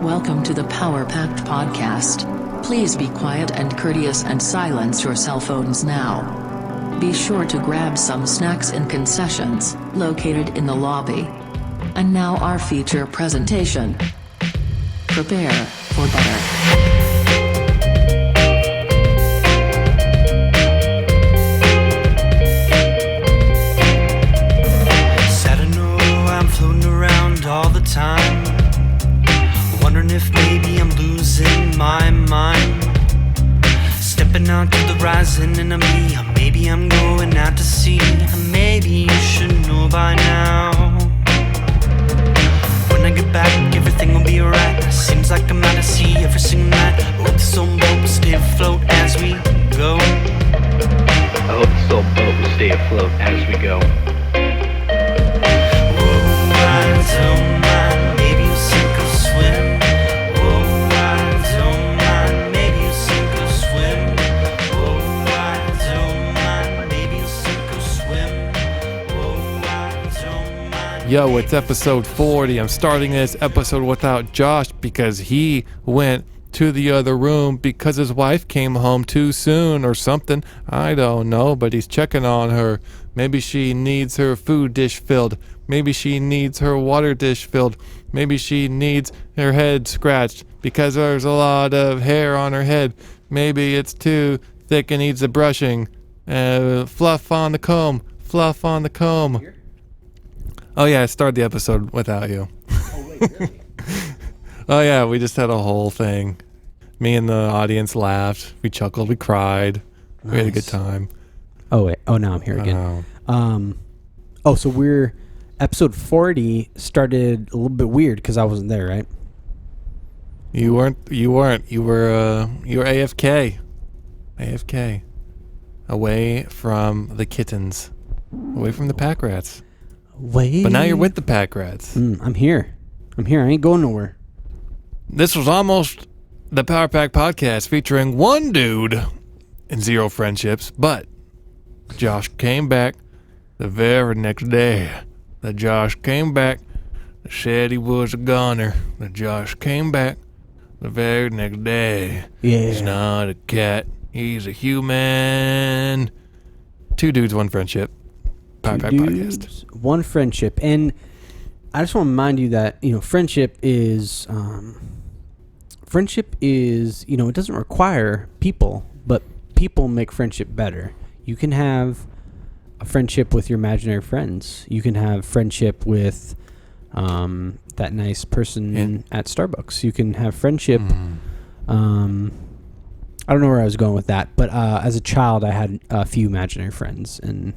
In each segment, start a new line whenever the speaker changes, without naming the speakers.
Welcome to the Power Packed Podcast. Please be quiet and courteous and silence your cell phones now. Be sure to grab some snacks and concessions, located in the lobby. And now our feature presentation. Prepare for better.
All the time, wondering if maybe I'm losing my mind. Stepping out to the rising enemy, or maybe I'm going out to sea. Maybe you should know by now. When I get back, everything will be alright. Seems like I'm out to sea every single night. I hope this old boat will stay afloat as we go.
I hope this old boat will stay afloat as we go.
Don't mind, maybe you'll sink or swim. Oh, I don't mind, maybe you'll sink or swim. Oh, I don't mind, maybe you'll sink or swim. Oh, I don't mind.
Yo, it's episode 40. I'm starting this episode without Josh because he went to the other room because his wife came home too soon or something. I don't know, but he's checking on her. Maybe she needs her food dish filled. Maybe she needs her water dish filled. Maybe she needs her head scratched because there's a lot of hair on her head. Maybe it's too thick and needs a brushing. Fluff on the comb. Fluff on the comb. Oh yeah, I started the episode without you.
Oh, wait, really?
Oh yeah, we just had a whole thing. Me and the audience laughed. We chuckled. We cried. We had a good time.
Oh, wait. Oh, now I'm here again. So we're... Episode 40 started a little bit weird because I wasn't there, right?
You weren't. You were AFK. AFK. Away from the kittens. Away from the pack rats.
Wait.
But now you're with the pack rats.
I'm here. I ain't going nowhere.
This was almost the Power Pack Podcast featuring one dude and zero friendships, but Josh came back the very next day. The Josh came back, said he was a goner. The Josh came back the very next day.
Yeah.
He's not a cat. He's a human. Two dudes, one friendship. Power Pack Podcast.
One friendship. And I just want to remind you that, friendship is, it doesn't require people, but people make friendship better. You can have a friendship with your imaginary friends. You can have friendship with that nice person at Starbucks. You can have friendship. I don't know where I was going with that, but as a child, I had a few imaginary friends, and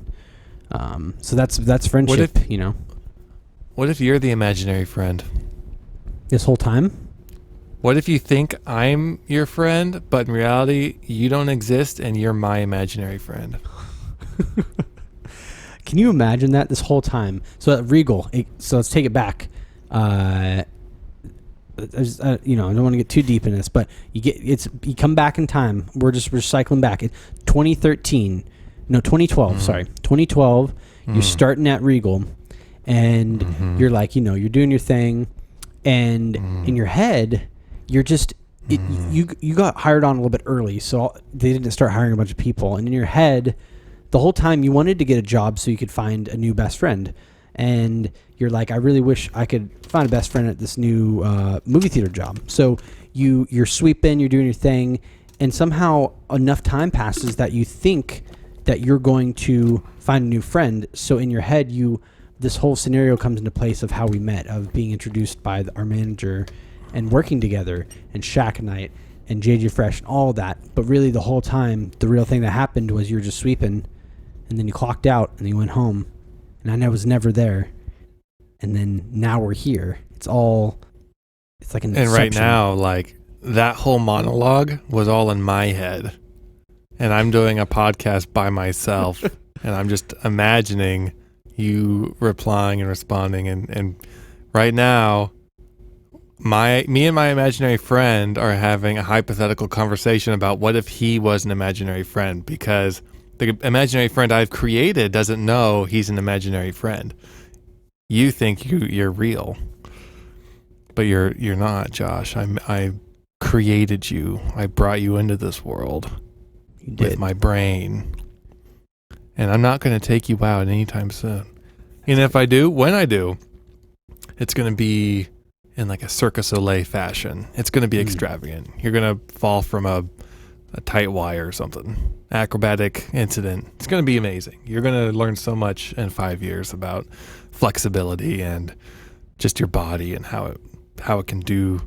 so that's friendship.
What if you're the imaginary friend?
This whole time?
What if you think I'm your friend, but in reality, you don't exist and you're my imaginary friend?
Can you imagine that this whole time? So at Regal, so let's take it back. I don't want to get too deep in this, but you come back in time. We're just recycling back. 2012.
Mm-hmm.
Sorry, 2012. You're starting at Regal, and you're like, you're doing your thing, and in your head, you're just you got hired on a little bit early, so they didn't start hiring a bunch of people, and in your head, the whole time you wanted to get a job so you could find a new best friend. And you're like, I really wish I could find a best friend at this new movie theater job. So you're sweeping, you're doing your thing, and somehow enough time passes that you think that you're going to find a new friend. So in your head, this whole scenario comes into place of how we met, of being introduced by our manager and working together, and Shaq Night and JJ Fresh and all that. But really the whole time, the real thing that happened was you were just sweeping, and then you clocked out and you went home, and I was never there. And then now we're here. It's like an
And right
inception.
now, like, that whole monologue was all in my head. And I'm doing a podcast by myself. And I'm just imagining you replying and responding. And right now, me and my imaginary friend are having a hypothetical conversation about what if he was an imaginary friend, because the imaginary friend I've created doesn't know he's an imaginary friend. You think you're real. But you're not, Josh. I created you. I brought you into this world
You
with
did.
my brain. And I'm not going to take you out anytime soon. And if I do, when I do, it's going to be in like a Cirque du Soleil fashion. It's going to be extravagant. You're going to fall from a tight wire or something. Acrobatic incident. It's going to be amazing. You're going to learn so much in 5 years about flexibility and just your body and how it can do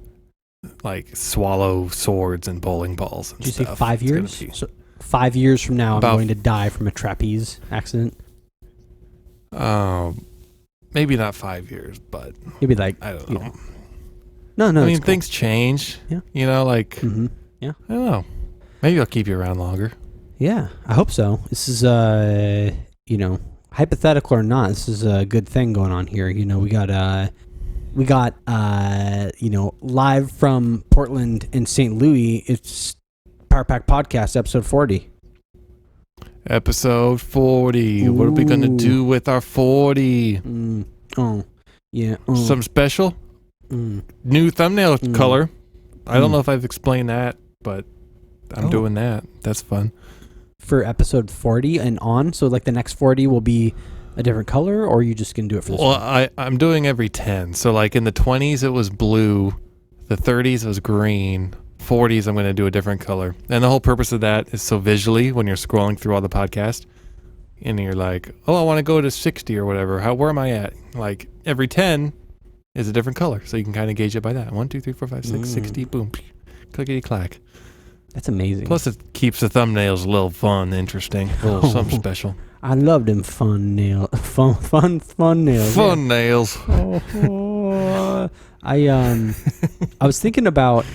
like swallow swords and bowling balls and
Did you say
stuff.
5
It's gonna
years?
be-
So 5 years from now, I'm
About-
going to die from a trapeze accident.
Maybe not 5 years, but
Maybe like
I don't
you
know.
No,
I mean, things change.
Yeah.
You know, like,
Mm-hmm.
I don't know. Maybe I'll keep you around longer.
Yeah, I hope so. This is hypothetical or not, this is a good thing going on here. You know, we got live from Portland and St. Louis. It's Power Pack Podcast, episode 40.
Episode 40. What are we going to
Ooh.
do with our 40?
Oh, yeah.
Some special?
Mm.
New thumbnail
Mm.
color. I don't
Mm.
know if I've explained that, but I'm
Oh.
doing that. That's fun.
For episode 40 and on, so like the next 40 will be a different color, or are you just gonna do it for this
Well,
one?
I'm doing every 10. So like in the 20s it was blue, the 30s was green, 40s I'm going to do a different color. And the whole purpose of that is so visually when you're scrolling through all the podcast and you're like, "Oh, I want to go to 60 or whatever. Where am I at?" Like every 10 is a different color. So you can kind of gauge it by that. 1 2 3 4 5 6 60 boom. Clickety clack.
That's amazing.
Plus it keeps the thumbnails a little fun, interesting, a little something special.
I love them fun nails. Fun nails.
Fun nails.
Oh, I was thinking about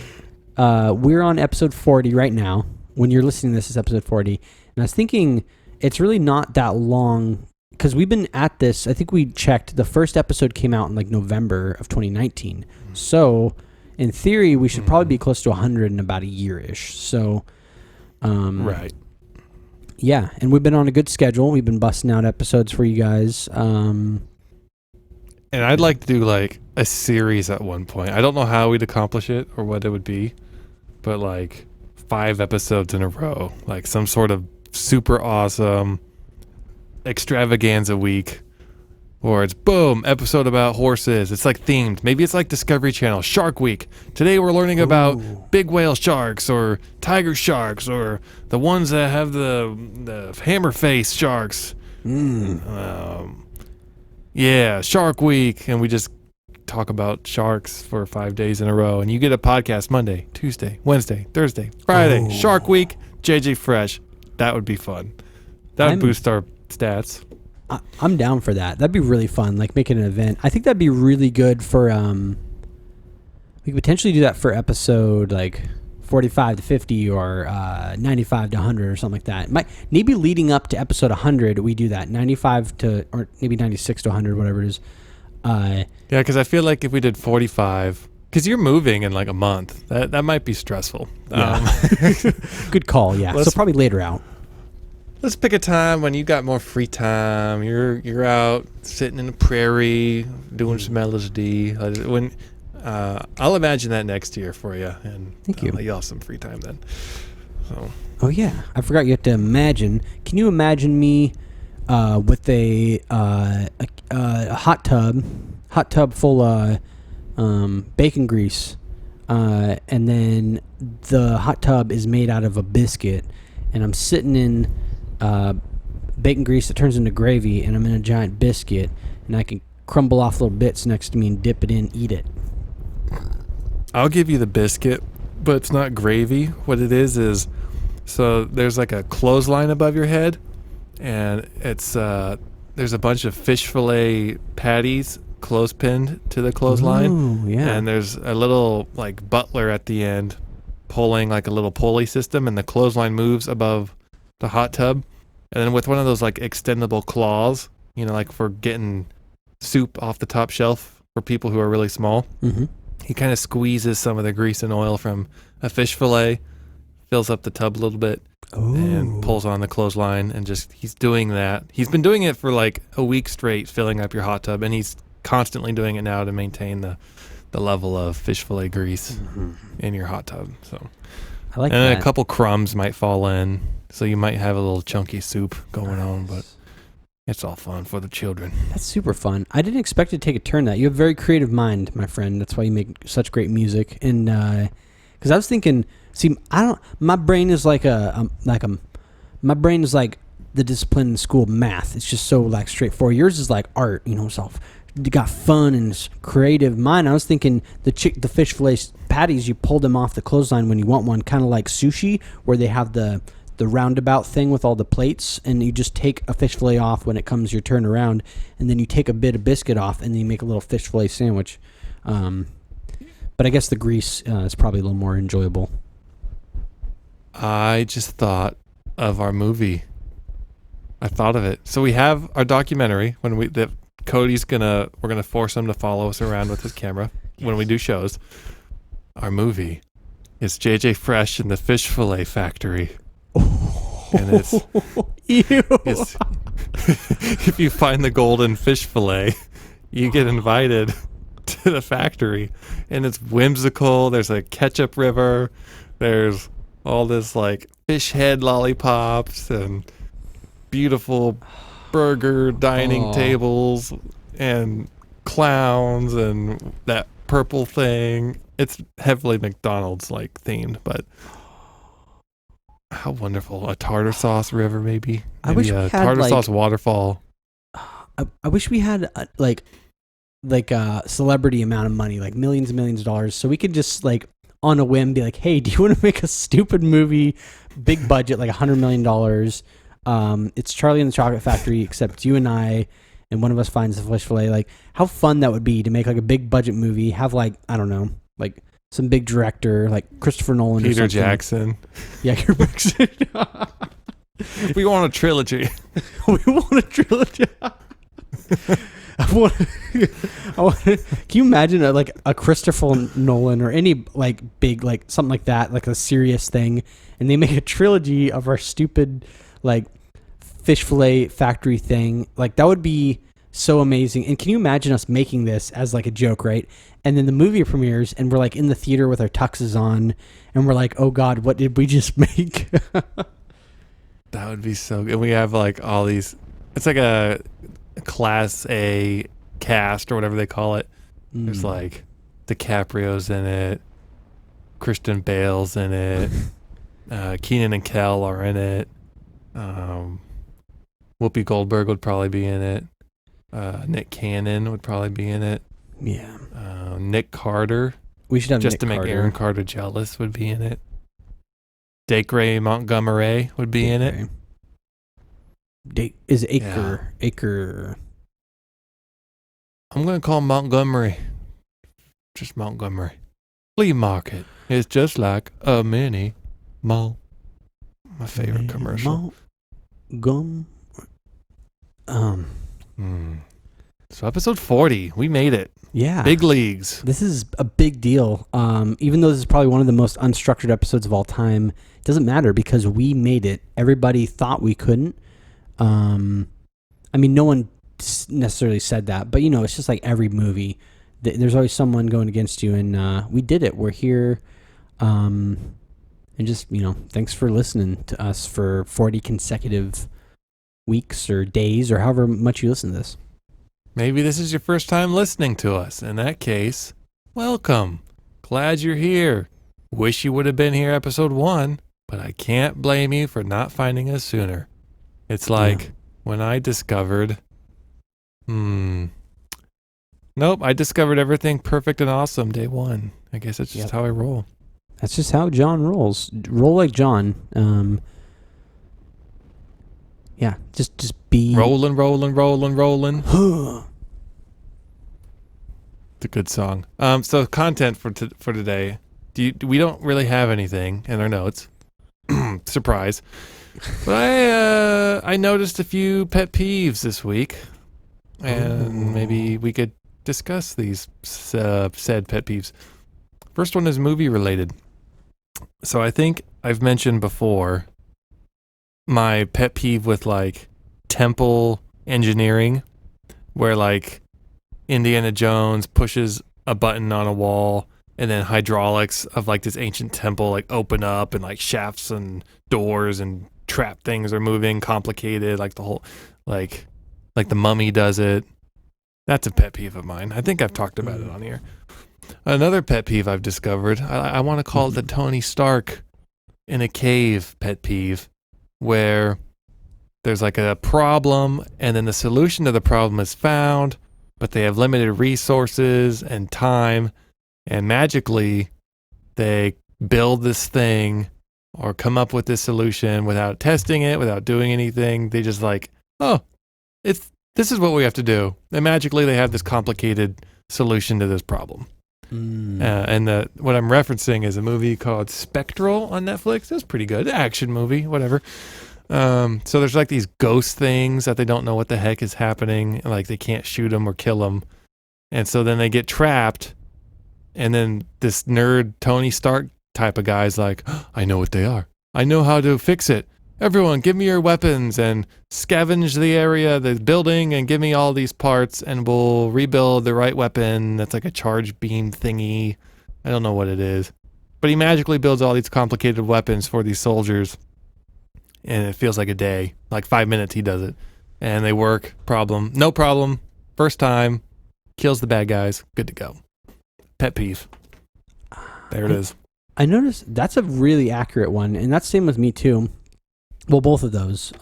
we're on episode 40 right now. When you're listening to this, is episode 40, and I was thinking it's really not that long because we've been at this. I think we checked the first episode came out in like November of 2019. So in theory, we should probably be close to 100 in about a year-ish. So
Right.
yeah, and we've been on a good schedule. We've been busting out episodes for you guys.
And I'd like to do like a series at one point. I don't know how we'd accomplish it or what it would be, but like 5 episodes in a row, like some sort of super awesome extravaganza week, or it's boom, episode about horses. It's like themed. Maybe it's like Discovery Channel, Shark Week. Today we're learning about big whale sharks or tiger sharks or the ones that have the hammer face sharks. Yeah, Shark Week, and we just talk about sharks for 5 days in a row, and you get a podcast Monday, Tuesday, Wednesday, Thursday, Friday. Shark Week, JJ Fresh. That would be fun. That would boost our stats.
I'm down for that. That'd be really fun, like making an event. I think that'd be really good for we could potentially do that for episode like 45 to 50 or 95 to 100 or something like that. Maybe leading up to episode 100 we do that. 95 to, or maybe 96 to 100, whatever it is.
Yeah, because I feel like if we did 45, because you're moving in like a month, that might be stressful.
Good call, yeah. So
Let's-
probably later out.
Let's pick a time when you got more free time. You're out sitting in the prairie doing some LSD. When I'll imagine that next year for you, and
Thank you.
I'll let you have some free time then. So
Oh yeah, I forgot you have to imagine. Can you imagine me with a hot tub full of bacon grease, and then the hot tub is made out of a biscuit, and I'm sitting in bacon grease that turns into gravy, and I'm in a giant biscuit, and I can crumble off little bits next to me and dip it in, eat it.
I'll give you the biscuit, but it's not gravy. What it is so there's like a clothesline above your head, and it's there's a bunch of fish fillet patties clothespinned to the clothesline.
Ooh, yeah.
And there's a little like butler at the end pulling like a little pulley system, and the clothesline moves above the hot tub. And then with one of those like extendable claws, like for getting soup off the top shelf for people who are really small,
Mm-hmm.
he kind of squeezes some of the grease and oil from a fish fillet, fills up the tub a little bit, and pulls on the clothesline, and he's doing that. He's been doing it for like a week straight, filling up your hot tub, and he's constantly doing it now to maintain the level of fish fillet grease in your hot tub. So,
I like
and
that.
then a couple crumbs might fall in, so you might have a little chunky soup going on, but it's all fun for the children.
That's super fun. I didn't expect it to take a turn that. You have a very creative mind, my friend. That's why you make such great music. And because I was thinking, see, my brain is like my brain is like the discipline in school, math. It's just so like straightforward. Yours is like art, it's all got fun and it's creative. Mine, I was thinking the fish fillet patties, you pull them off the clothesline when you want one, kind of like sushi, where they have the roundabout thing with all the plates, and you just take a fish fillet off when it comes your turn around, and then you take a bit of biscuit off, and then you make a little fish fillet sandwich. But I guess the grease is probably a little more enjoyable.
I just thought of our movie. I thought of it. So we have our documentary that we're gonna force him to follow us around with his camera when we do shows. Our movie is JJ Fresh in the Fish Fillet Factory. And it's if you find the golden fish fillet, you get invited to the factory, and it's whimsical. There's a ketchup river. There's all this like fish head lollipops and beautiful burger dining tables and clowns and that purple thing. It's heavily McDonald's like themed, but how wonderful. A tartar sauce river, maybe
I wish we
a
had,
tartar sauce waterfall.
I wish we had like a celebrity amount of money, like millions and millions of dollars, so we could just like on a whim be like, hey, do you want to make a stupid movie, big budget, like $100 million? It's Charlie and the Chocolate Factory, except you and I, and one of us finds the fish fillet. Like, how fun that would be to make like a big budget movie, have like, I don't know, like some big director like Christopher Nolan,
Peter
or something.
Jackson.
Yeah, Peter Jackson.
We want a trilogy.
We want a trilogy. I want. Can you imagine a Christopher Nolan or any like big like something like that, like a serious thing, and they make a trilogy of our stupid like fish fillet factory thing? Like, that would be so amazing. And can you imagine us making this as like a joke, right? And then the movie premieres, and we're like in the theater with our tuxes on, and we're like, oh God, what did we just make?
That would be so good. We have like all these. It's like a Class A cast or whatever they call it. There's like DiCaprio's in it, Christian Bale's in it, Keenan and Kel are in it. Whoopi Goldberg would probably be in it. Nick Cannon would probably be in it.
Yeah.
Nick Carter,
We should have
just
Nick
to make
Carter.
Aaron Carter jealous, would be in it. Dacre Montgomery would be in it.
Is Acre?
I'm going to call him Montgomery. Just Montgomery. Flea market is just like a mini mall. My favorite commercial. So episode 40, we made it.
Yeah.
Big leagues.
This is a big deal. Even though this is probably one of the most unstructured episodes of all time, it doesn't matter because we made it. Everybody thought we couldn't. I mean, no one necessarily said that, but it's just like every movie. There's always someone going against you, and we did it. We're here. And just, thanks for listening to us for 40 consecutive weeks or days or however much you listen to this.
Maybe this is your first time listening to us. In that case, welcome. Glad you're here. Wish you would have been here episode 1, but I can't blame you for not finding us sooner. It's like when I discovered... Nope, I discovered everything perfect and awesome day 1. I guess that's just how I roll.
That's just how John rolls. Roll like John. Yeah, just be...
Rolling. It's a good song. So content for today. We don't really have anything in our notes. Surprise. But I noticed a few pet peeves this week, and maybe we could discuss these said pet peeves. First one is movie related. So I think I've mentioned before my pet peeve with like temple engineering, where like Indiana Jones pushes a button on a wall, and then hydraulics of like this ancient temple like open up, and like shafts and doors and trap things are moving, complicated, like the whole like the Mummy does it. That's a pet peeve of mine. I think I've talked about it on here. Another pet peeve I've discovered, I want to call it the Tony Stark in a cave pet peeve, where there's like a problem and then the solution to the problem is found, but they have limited resources and time, and magically they build this thing or come up with this solution without testing it, without doing anything. They just like, oh, this is what we have to do. And magically they have this complicated solution to this problem. And what I'm referencing is a movie called Spectral on Netflix. It's pretty good. Action movie, whatever. So there's like these ghost things that they don't know what the heck is happening. Like they can't shoot them or kill them. And so then they get trapped. And then this nerd Tony Stark type of guy is like, oh, I know what they are. I know how to fix it. Everyone, give me your weapons and scavenge the area, the building, and give me all these parts, and we'll rebuild the right weapon. That's like a charge beam thingy. I don't know what it is. But he magically builds all these complicated weapons for these soldiers. And it feels like a day. Like 5 minutes he does it. And they work. Problem. No problem. First time. Kills the bad guys. Good to go. Pet peeve. There it is.
I noticed that's a really accurate one. And that's same with me too. Well, both of those.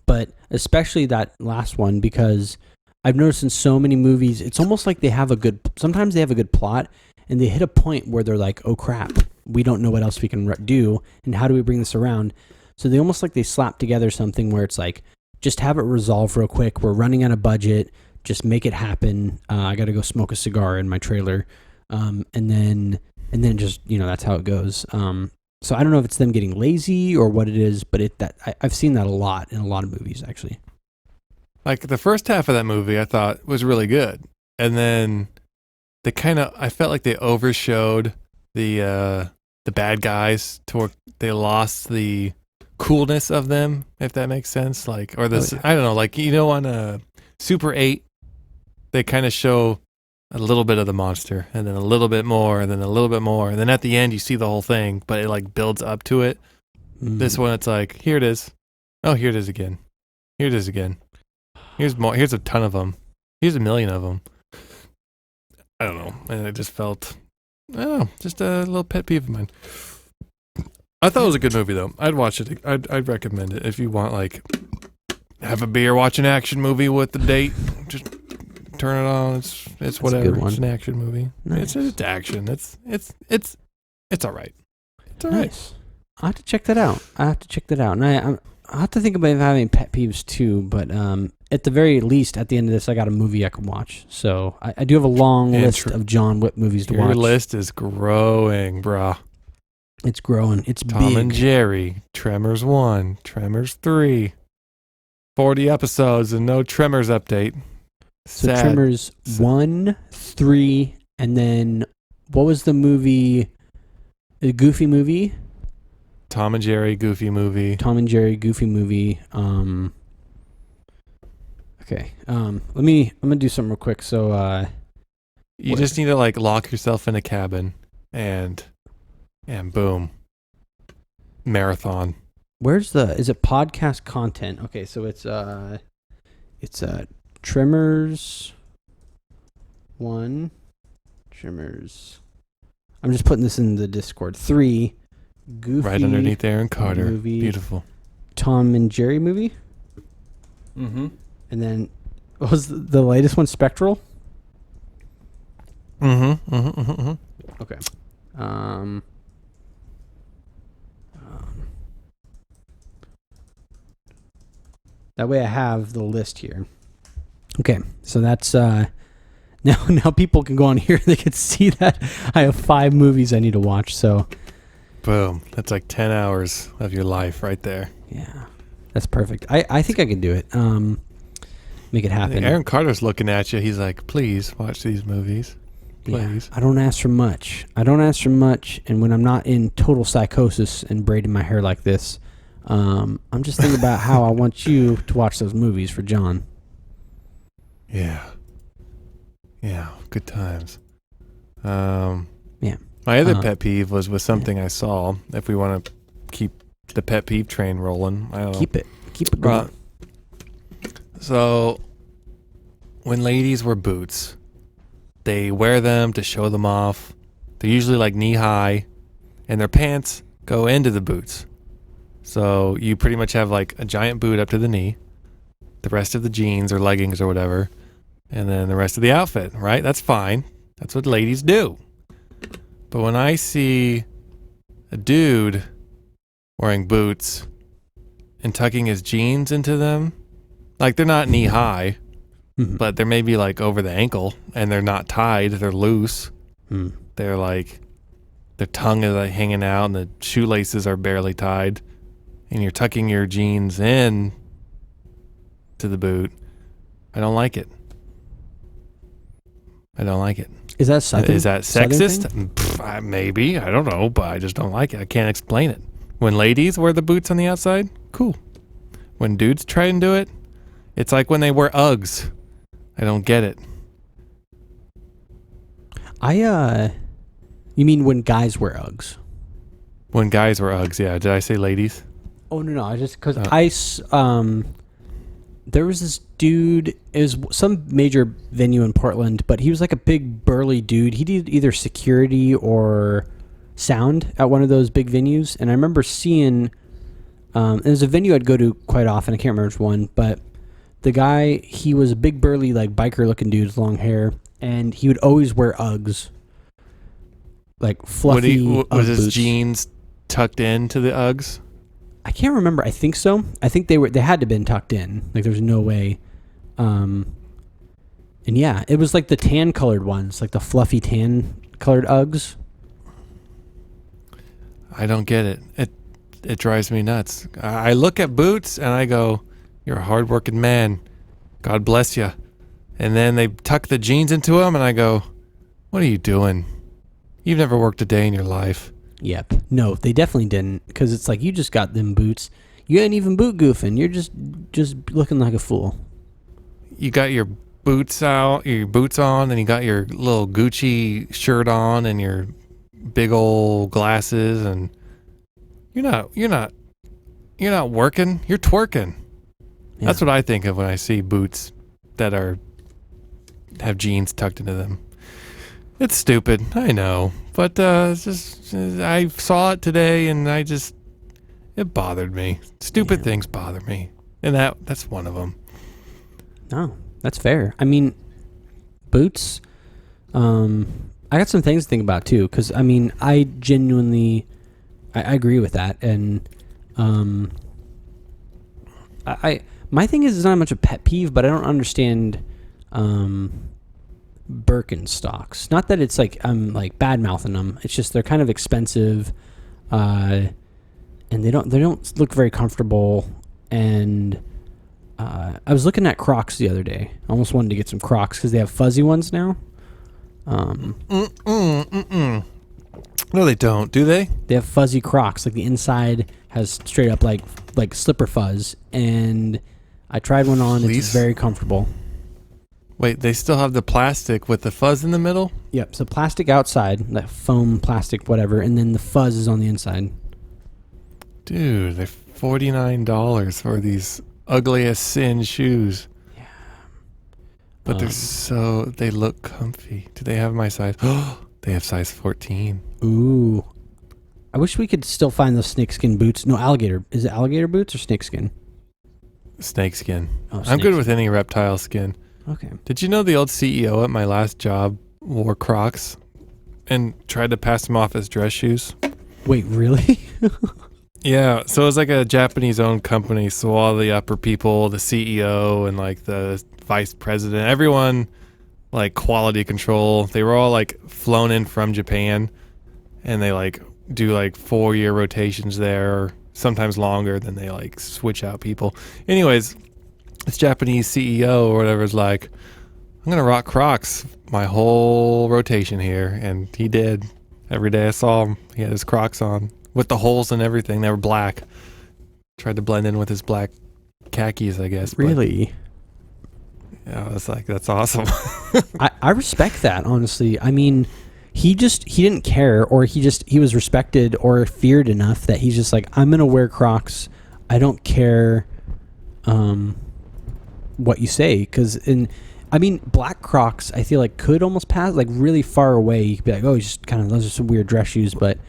But especially that last one, because I've noticed in so many movies, it's almost like sometimes they have a good plot and they hit a point where they're like, oh crap, we don't know what else we can do. And how do we bring this around? So they almost like they slap together something where it's like, just have it resolved real quick. We're running out of budget. Just make it happen. I got to go smoke a cigar in my trailer. And then just, that's how it goes. So I don't know if it's them getting lazy or what it is, but I've seen that a lot in a lot of movies, actually.
Like the first half of that movie, I thought was really good, and then I felt like they overshowed the bad guys to where they lost the coolness of them, if that makes sense. Like, or this, I don't know, like on Super 8, they kind of show a little bit of the monster, and then a little bit more, and then a little bit more, and then at the end you see the whole thing, but it like builds up to it. This one, it's like, here it is. Oh, here it is again. Here it is again. Here's more. Here's a ton of them. Here's a million of them. I don't know, and it just felt, I don't know, just a little pet peeve of mine. I thought it was a good movie though. I'd watch it. I'd recommend it if you want, like, have a beer, watch an action movie with the date. Just turn it on. It's whatever. It's an action movie.
Nice.
It's action. It's all right. It's all right.
Nice. I have to check that out. And I have to think about having pet peeves too. But at the very least, at the end of this, I got a movie I can watch. So I do have a long list of John Wick movies to watch.
Your list is growing, brah.
It's growing. It's
Tom
big.
and Jerry, Tremors 1, Tremors 3, 40 episodes and no Tremors update.
So
Sad.
Tremors 1, 3, and then what was the movie? The Goofy movie?
Tom and Jerry, Goofy movie.
Tom and Jerry, Goofy movie. Okay. I'm gonna do something real quick. So
You just need to like lock yourself in a cabin and boom. Marathon.
is it podcast content? Okay, so it's Tremors 1, Tremors. I'm just putting this in the Discord. 3, Goofy.
Right underneath Aaron Carter.
movie.
Beautiful.
Tom and Jerry movie.
Mm-hmm.
And then what was the latest one? Spectral.
Mm-hmm. Mm-hmm. Mm-hmm.
Okay. That way I have the list here. Okay, so that's now people can go on here. They can see that I have 5 movies I need to watch. So,
boom. That's like 10 hours of your life right there.
yeah, that's perfect. I think I can do it. Make it
I
happen.
think Aaron Carter's looking at you. He's like, please watch these movies. Please.
Yeah, I don't ask for much. And when I'm not in total psychosis and braiding my hair like this, I'm just thinking about how I want you to watch those movies for John.
Yeah. Yeah. Good times.
Yeah.
My other pet peeve was with something I saw. If we want to keep the pet peeve train rolling, I don't know.
Keep it going.
So, when ladies wear boots, they wear them to show them off. They're usually like knee high, and their pants go into the boots. So you pretty much have like a giant boot up to the knee, the rest of the jeans or leggings or whatever, and then the rest of the outfit, right? That's fine. That's what ladies do. But when I see a dude wearing boots and tucking his jeans into them, like they're not knee high, but they're maybe like over the ankle, and they're not tied, they're loose. They're like, their tongue is like hanging out and the shoelaces are barely tied, and you're tucking your jeans in to the boot. I don't like it. I don't like it.
Is that Southern?
Is that
Southern
sexist?
thing?
Maybe. I don't know, but I just don't like it. I can't explain it. When ladies wear the boots on the outside, cool. When dudes try and do it, it's like when they wear Uggs. I don't get it.
You mean when guys wear Uggs?
When guys wear Uggs, yeah. Did I say ladies?
Oh no, I just because there was this dude. It was some major venue in Portland, but he was like a big burly dude. He did either security or sound at one of those big venues, and I remember seeing. There's a venue I'd go to quite often. I can't remember which one, but the guy, he was a big burly like biker looking dude with long hair, and he would always wear Uggs, like fluffy.
Was his
boots.
jeans tucked into the Uggs?
I can't remember. I think so. I think they had to been tucked in. Like there's no way. And yeah, it was like the tan colored ones, like the fluffy tan colored Uggs.
I don't get it. It drives me nuts. I look at boots and I go, "You're a hardworking man. God bless you." And then they tuck the jeans into them, and I go, "What are you doing? You've never worked a day in your life."
Yep. No, they definitely didn't, because it's like you just got them boots. You ain't even boot goofing. You're just looking like a fool.
You got your boots out, your boots on, and you got your little Gucci shirt on, and your big old glasses, and you're not working. You're twerking.
Yeah.
That's what I think of when I see boots that have jeans tucked into them. It's stupid, I know, but it's just I saw it today, and it bothered me. Stupid things bother me, and that's one of them.
No, that's fair. I mean, boots. I got some things to think about too, because I mean, I genuinely, I agree with that, and my thing is, it's not much a pet peeve, but I don't understand Birkenstocks. Not that it's like I'm like bad mouthing them. It's just they're kind of expensive, and they don't look very comfortable. And I was looking at Crocs the other day. I almost wanted to get some Crocs because they have fuzzy ones now.
No, they don't. Do they?
They have fuzzy Crocs. Like the inside has straight up like slipper fuzz, and I tried one on.
Fleece?
It's very comfortable.
Wait, they still have the plastic with the fuzz in the middle?
Yep. So plastic outside, that foam plastic, whatever, and then the fuzz is on the inside.
Dude, they're $49 for these ugly as sin shoes.
Yeah.
But they look comfy. Do they have my size? They have size 14.
Ooh. I wish we could still find those snakeskin boots. No, alligator. Is it alligator boots or snakeskin?
Snakeskin.
Oh,
I'm good with any reptile skin.
Okay.
Did you know the old CEO at my last job wore Crocs and tried to pass them off as dress shoes?
Wait, really?
Yeah, so it was like a Japanese-owned company, so all the upper people, the CEO and like the vice president, everyone, like quality control, they were all like flown in from Japan, and they like do like 4-year rotations there, or sometimes longer, then they like switch out people. Anyways, this Japanese CEO or whatever is like, I'm gonna rock Crocs my whole rotation here, and he did. Every day I saw him, he had his Crocs on with the holes and everything. They were black. Tried to blend in with his black khakis, I guess.
Really?
Yeah, I was like, that's awesome.
I respect that, honestly. I mean, he didn't care, or he was respected or feared enough that he's just like, I'm gonna wear Crocs. I don't care what you say, because black Crocs I feel like could almost pass like really far away. You could be like, oh, just kind of, those are some weird dress shoes, but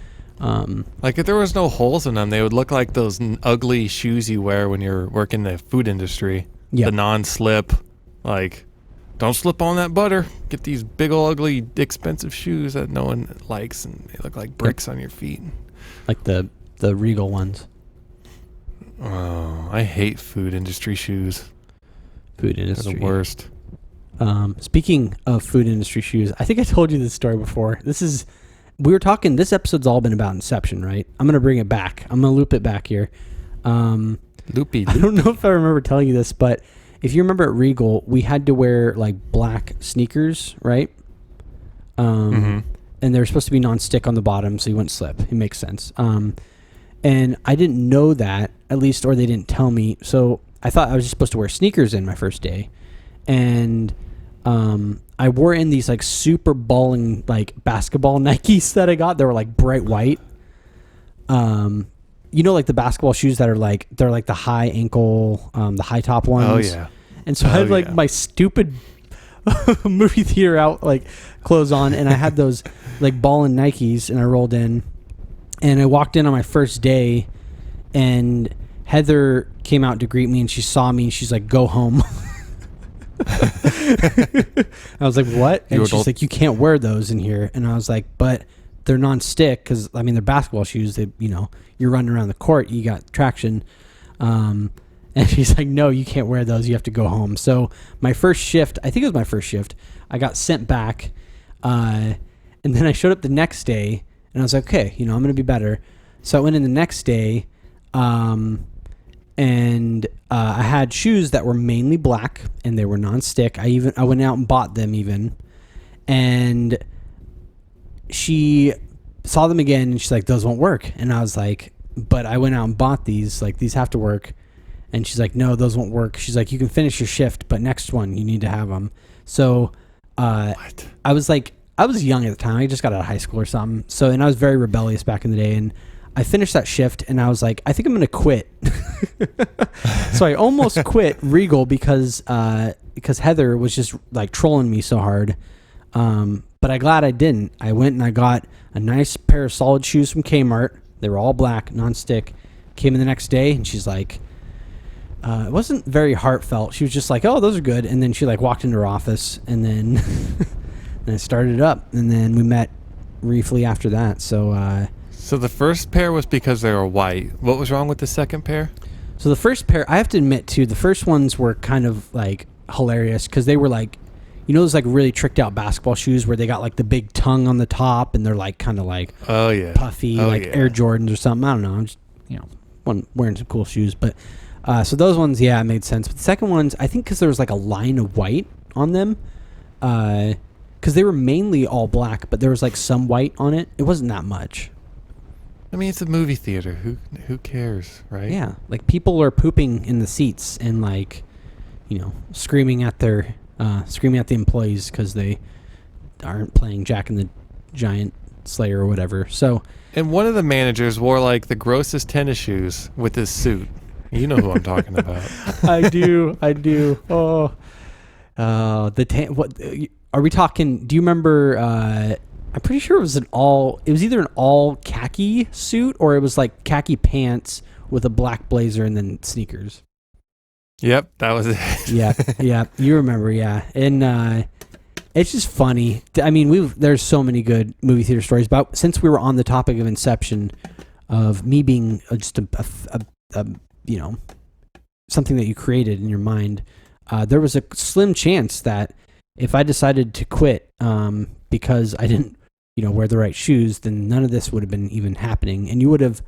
like if there was no holes in them, they would look like those ugly shoes you wear when you're working the food industry.
Yeah.
The non-slip, like, don't slip on that butter. Get these big ol' ugly expensive shoes that no one likes, and they look like bricks on your feet.
Like the Regal ones.
Oh, I hate food industry shoes.
Food
They're
industry.
the worst.
Speaking of food industry shoes, I think I told you this story before. We were talking, this episode's all been about Inception, right? I'm going to bring it back. I'm going to loop it back here.
Loopy.
I don't know if I remember telling you this, but if you remember at Regal, we had to wear like black sneakers, right? And they were supposed to be non-stick on the bottom, so you wouldn't slip. It makes sense. And I didn't know that, at least, or they didn't tell me. So I thought I was just supposed to wear sneakers in my first day. And I wore in these like super balling like basketball Nikes that I got. They were like bright white. You know, like the basketball shoes that are like, they're like the high ankle, the high top ones.
Oh, yeah.
And so I had like my stupid movie theater out like clothes on, and I had those like ballin' Nikes, and I rolled in, and I walked in on my first day, and Heather came out to greet me, and she saw me, and she's like, "Go home." I was like, "What?" And she's like, "You can't wear those in here." And I was like, "But they're non-stick, because I mean they're basketball shoes. They, you know, you're running around the court, you got traction." And she's like, "No, you can't wear those. You have to go home." So my first shift, I think it was my first shift, I got sent back, and then I showed up the next day, and I was like, "Okay, you know, I'm gonna be better." So I went in the next day, and I had shoes that were mainly black, and they were non-stick. I went out and bought them even, and she saw them again, and she's like, "Those won't work." And I was like, "But I went out and bought these. Like, these have to work." And she's like, "No, those won't work." She's like, "You can finish your shift, but next one you need to have them." So
What?
I was like, I was young at the time. I just got out of high school or something. So, and I was very rebellious back in the day. And I finished that shift, and I was like, I think I'm going to quit. So I almost quit Regal because Heather was just like trolling me so hard. But I'm glad I didn't. I went and I got a nice pair of solid shoes from Kmart. They were all black, non-stick. Came in the next day, and she's like, it wasn't very heartfelt. She was just like, "Oh, those are good." And then she like walked into her office, and then and I started up, and then we met briefly after that. So
the first pair was because they were white. What was wrong with the second pair?
So the first pair, I have to admit too, the first ones were kind of like hilarious because they were like, you know, those like really tricked out basketball shoes where they got like the big tongue on the top, and they're like kind of like puffy, like Air Jordans or something. I don't know. I'm just, you know, wearing some cool shoes, but so those ones, yeah, it made sense. But the second ones, I think because there was like a line of white on them, because they were mainly all black, but there was like some white on it. It wasn't that much.
I mean, it's a movie theater. Who cares, right?
Yeah, like people are pooping in the seats and like, you know, screaming at the employees because they aren't playing Jack and the Giant Slayer or whatever. So, and
one of the managers wore like the grossest tennis shoes with his suit. You know who I'm talking about.
I do. Oh, what are we talking? Do you remember? I'm pretty sure it was either an all khaki suit or it was like khaki pants with a black blazer and then sneakers.
Yep, that was it.
Yeah, you remember, yeah. And it's just funny. I mean, there's so many good movie theater stories. But since we were on the topic of Inception, of me being just a you know, something that you created in your mind, there was a slim chance that if I decided to quit because I didn't, you know, wear the right shoes, then none of this would have been even happening. And you would have,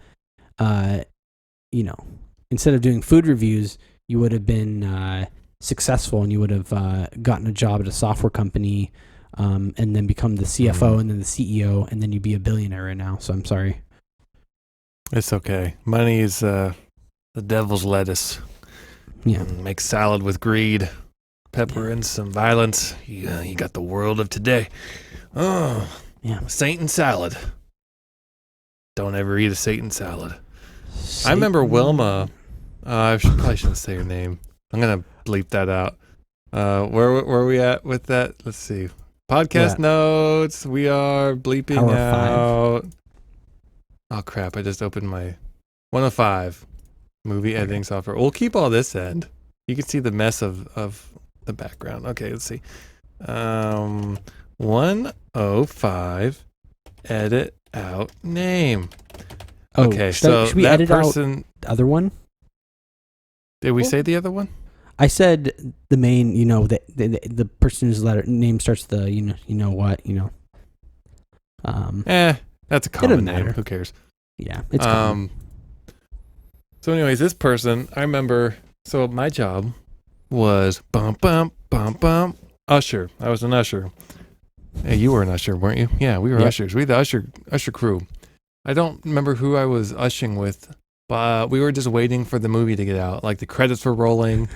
you know, instead of doing food reviews, you would have been successful, and you would have gotten a job at a software company, and then become the CFO and then the CEO, and then you'd be a billionaire right now. So I'm sorry.
It's okay. Money is the devil's lettuce.
Yeah.
Make salad with greed, pepper and some violence. You got the world of today. Oh,
Yeah.
Satan salad. Don't ever eat a Satan salad. I remember Wilma. Probably shouldn't say her name. I'm gonna bleep that out. Where are we at with that? Let's see. Podcast notes. We are bleeping
Hour
out. 5. Oh crap! I just opened my 105 movie editing software. We'll keep all this end. You can see the mess of the background. Okay, let's see. 105. Edit out name.
Oh,
Okay,
should we
that
edit
person.
out the other one?
Did we say the other one?
I said the main, the person whose name starts with the, you know what.
That's a common name.
matter.
Who cares?
Yeah, it's common.
So anyways, this person, I remember, so my job was usher. I was an usher. Hey, you were an usher, weren't you? Yeah, we were ushers. We the usher crew. I don't remember who I was ushing with, but we were just waiting for the movie to get out. Like the credits were rolling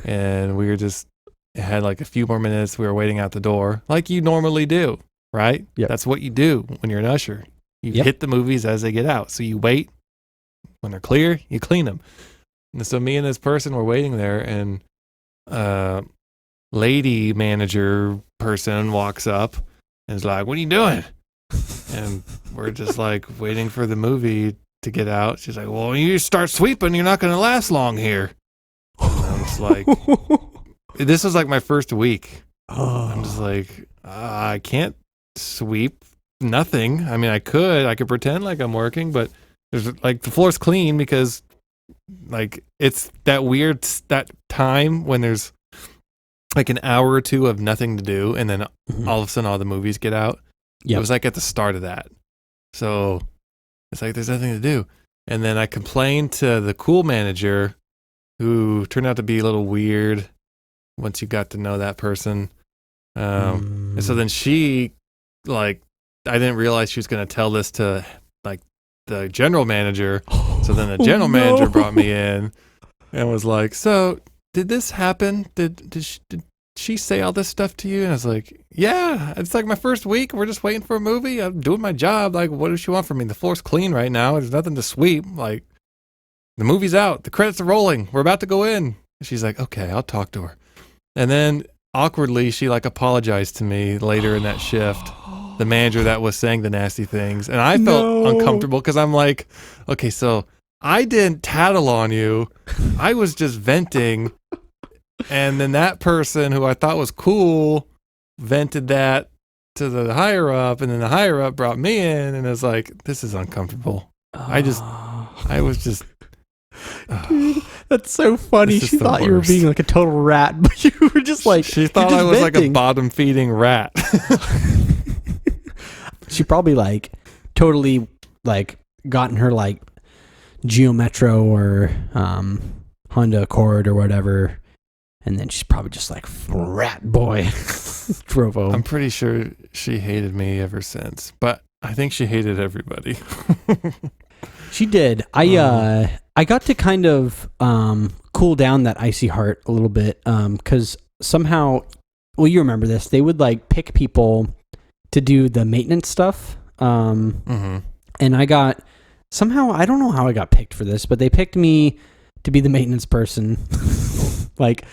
and we were just had like a few more minutes. We were waiting out the door like you normally do, right?
Yep.
That's what you do when you're an usher. You hit the movies as they get out. So you wait. When they're clear, you clean them. And so me and this person were waiting there, and lady manager person walks up and is like, "What are you doing?" And we're just like waiting for the movie to get out. She's like, "Well, you start sweeping, you're not going to last long here." And I'm just like, this was like my first week. I'm just like, I can't sweep nothing. I mean, I could pretend like I'm working, but there's like the floor's clean because like it's that weird that time when there's like an hour or two of nothing to do, and then all of a sudden all the movies get out. It was like at the start of that. So it's like there's nothing to do. And then I complained to the cool manager, who turned out to be a little weird once you got to know that person. And so then she, like, I didn't realize she was going to tell this to like the general manager. So then the general manager brought me in and was like, "So did this happen? Did she say all this stuff to you?" And I was like, "Yeah, it's like my first week. We're just waiting for a movie. I'm doing my job. Like, what does she want from me? The floor's clean right now. There's nothing to sweep. Like, the movie's out. The credits are rolling. We're about to go in." She's like, "Okay, I'll talk to her." And then awkwardly, she like apologized to me later in that shift. The manager that was saying the nasty things. And I felt uncomfortable because I'm like, okay, so I didn't tattle on you. I was just venting. And then that person who I thought was cool vented that to the higher up. And then the higher up brought me in and it was like, this is uncomfortable. I was just.
Dude, that's so funny.
This
She
is the
thought you were
worst.
being like a total rat, but you were just like,
She thought
you're
I
just
was like a
venting.
bottom feeding rat.
She probably like totally like gotten her like Geo Metro or Honda Accord or whatever, and then she's probably just like rat boy drove home.
I'm pretty sure she hated me ever since, but I think she hated everybody.
She did. I got to kind of cool down that icy heart a little bit because somehow, well, you remember this, they would like pick people to do the maintenance stuff. And I got somehow, I don't know how I got picked for this, but they picked me to be the maintenance person like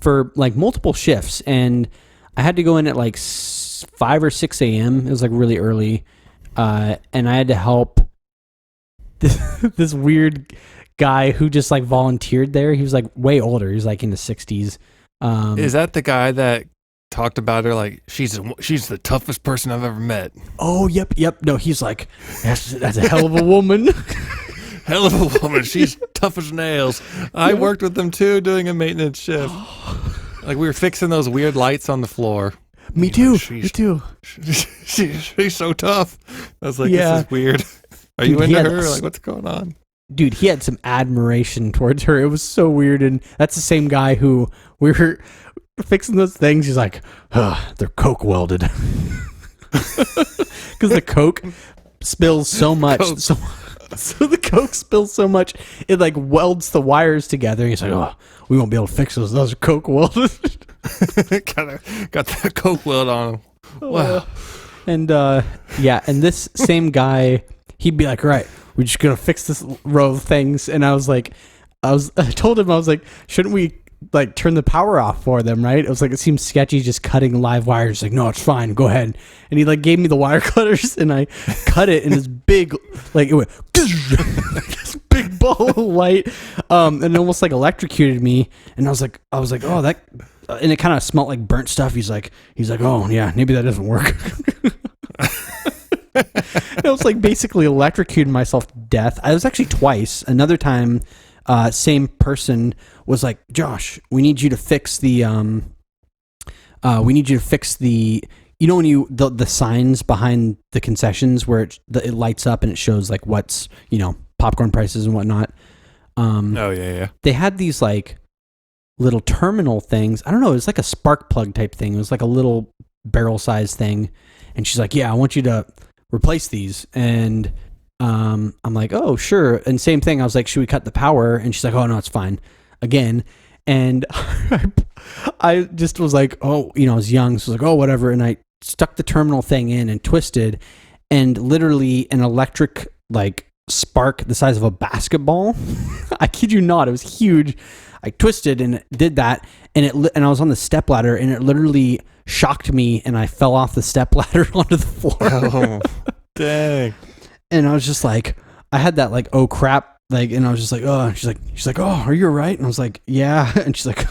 for like multiple shifts. And I had to go in at like 5 or 6 a.m. It was like really early. And I had to help this weird guy who just like volunteered there. He was like way older. He was like in the 60s.
Is that the guy that talked about her like she's the toughest person I've ever met?
Oh, yep. No, he's like, that's a hell of a woman.
Hell of a woman. She's tough as nails. I worked with them too doing a maintenance shift. Like we were fixing those weird lights on the floor.
Me too.
She's so tough. I was like,
Yeah.
this is weird. Are
Dude,
you
he
into
had
her?
a-
Like, what's going on?
Dude, he had some admiration towards her. It was so weird. And that's the same guy who we were fixing those things. He's like, they're Coke welded. Because the Coke spills so much.
Coke.
So the Coke spills so much, it like welds the wires together. He's like, we won't be able to fix those. Those are Coke welded.
got that Coke weld on him. Wow.
And yeah, and this same guy, he'd be like, right, we're just gonna fix this row of things. And I told him, I was like, shouldn't we like turn the power off for them, right? It was like, it seems sketchy just cutting live wires. Like, no, it's fine, go ahead. And he like gave me the wire cutters, and I cut it, and this big, like, it went this big ball of light, and it almost like electrocuted me. And I was like, oh, that, and it kind of smelled like burnt stuff. He's like, oh yeah, maybe that doesn't work. I was like basically electrocuting myself to death. I was actually twice. Another time, same person was like, Josh, we need you to fix the you know, when the signs behind the concessions where it lights up and it shows like what's, you know, popcorn prices and whatnot.
Oh yeah.
They had these like little terminal things. I don't know. It was like a spark plug type thing. It was like a little barrel size thing. And she's like, yeah, I want you to replace these. And I'm like, oh, sure. And same thing. I was like, should we cut the power? And she's like, oh, no, it's fine. Again. And I just was like, oh, you know, I was young. So I was like, oh, whatever. And I stuck the terminal thing in and twisted. And literally an electric, like, spark the size of a basketball. I kid you not. It was huge. I twisted and did that. And I was on the stepladder, and it literally shocked me, and I fell off the stepladder onto the floor.
Oh, dang.
And I was just like, I had that like, oh crap, like, and I was just like, oh, she's like, oh, are you all right? And I was like, yeah. And she's like,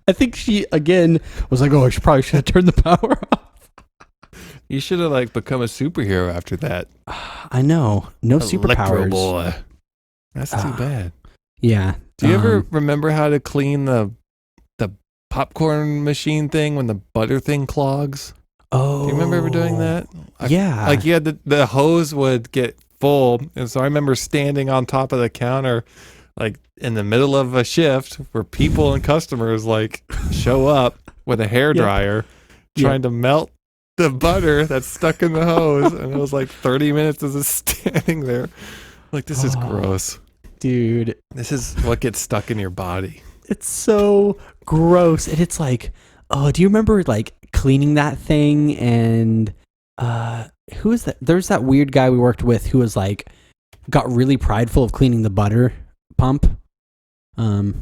I think she again was like, oh, I probably should have turned the power off.
You should have like become a superhero after that.
I know, no
Electro
superpowers.
Boy. That's too bad.
Yeah.
Do you ever remember how to clean the popcorn machine thing when the butter thing clogs?
Oh.
Do you remember ever doing that?
Yeah.
Like you had the hose would get full, and so I remember standing on top of the counter, like in the middle of a shift where people and customers like show up with a hairdryer trying to melt the butter that's stuck in the hose, and it was like 30 minutes of just standing there. Like, this is gross.
Dude.
This is what gets stuck in your body.
It's so gross. And it's like, oh, do you remember like cleaning that thing? And who is that? There's that weird guy we worked with who was like, got really prideful of cleaning the butter pump. You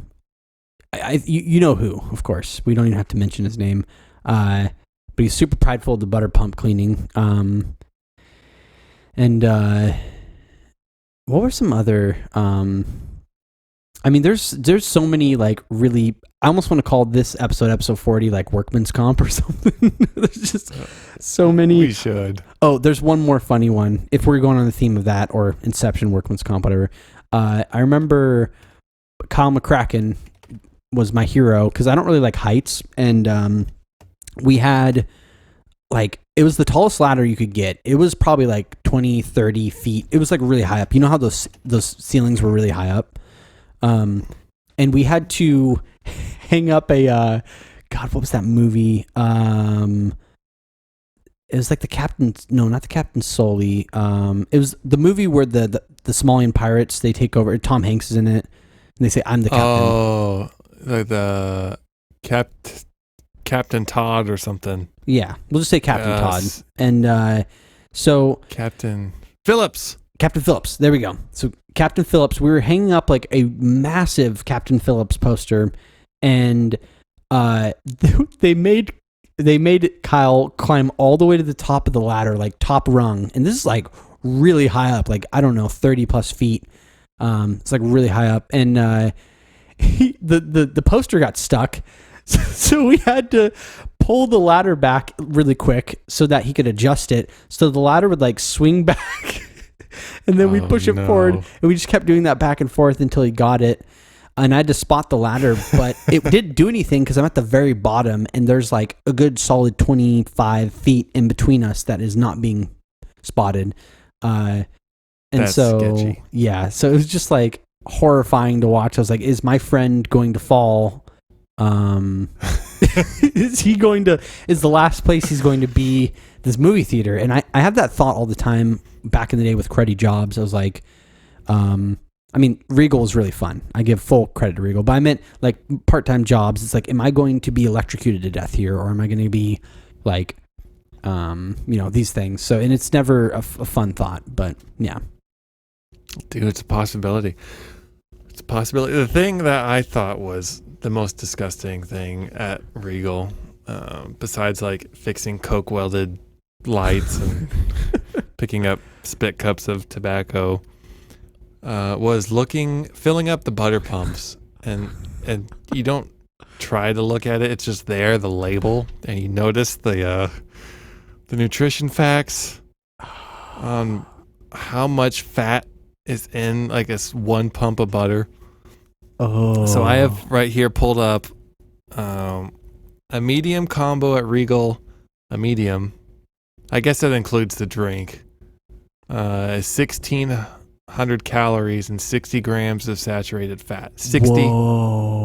know who, of course. We don't even have to mention his name. But he's super prideful of the butter pump cleaning. And what were some other? I mean, there's so many like really. I almost want to call this episode 40 like workman's comp or something. There's just so many.
We should.
Oh, there's one more funny one. If we're going on the theme of that or Inception, workman's comp, whatever. I remember Kyle McCracken was my hero because I don't really like heights, and we had like, it was the tallest ladder you could get. It was probably like 20, 30 feet. It was like really high up. You know how those ceilings were really high up? And we had to hang up a, God, what was that movie? It was like not the Captain Sully. It was the movie where the Somalian pirates, they take over. Tom Hanks is in it. And they say, I'm the captain.
Oh, the Captain Todd or something.
Yeah, we'll just say Captain Todd. And so
Captain Phillips.
There we go. So Captain Phillips, we were hanging up like a massive Captain Phillips poster, and they made Kyle climb all the way to the top of the ladder, like top rung, and this is like really high up, like I don't know, 30 plus feet. It's like really high up, and the poster got stuck. So we had to pull the ladder back really quick so that he could adjust it. So the ladder would like swing back and then we'd push it forward. And we just kept doing that back and forth until he got it. And I had to spot the ladder, but it didn't do anything because I'm at the very bottom and there's like a good solid 25 feet in between us that is not being spotted. And
That's
so,
sketchy.
Yeah. So it was just like horrifying to watch. I was like, is my friend going to fall? Is the last place he's going to be this movie theater? And I have that thought all the time back in the day with cruddy jobs. I was like, I mean, Regal is really fun. I give full credit to Regal, but I meant like part-time jobs. It's like, am I going to be electrocuted to death here? Or am I going to be like these things. So, and it's never a fun thought, but yeah.
Dude, it's a possibility. It's a possibility. The thing that I thought was the most disgusting thing at Regal, besides like fixing Coke welded lights and picking up spit cups of tobacco, was filling up the butter pumps, and you don't try to look at it. It's just there, the label, and you notice the nutrition facts on how much fat is in like this one pump of butter.
Oh.
So I have right here pulled up a medium combo at Regal, a medium. I guess that includes the drink. 1,600 calories and 60 grams of saturated fat. 60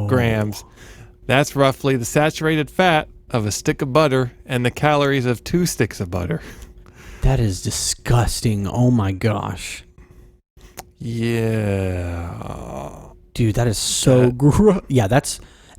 grams. That's roughly the saturated fat of a stick of butter and the calories of 2 sticks of butter.
That is disgusting. Oh my gosh.
Yeah.
Dude, that is so gross. Yeah,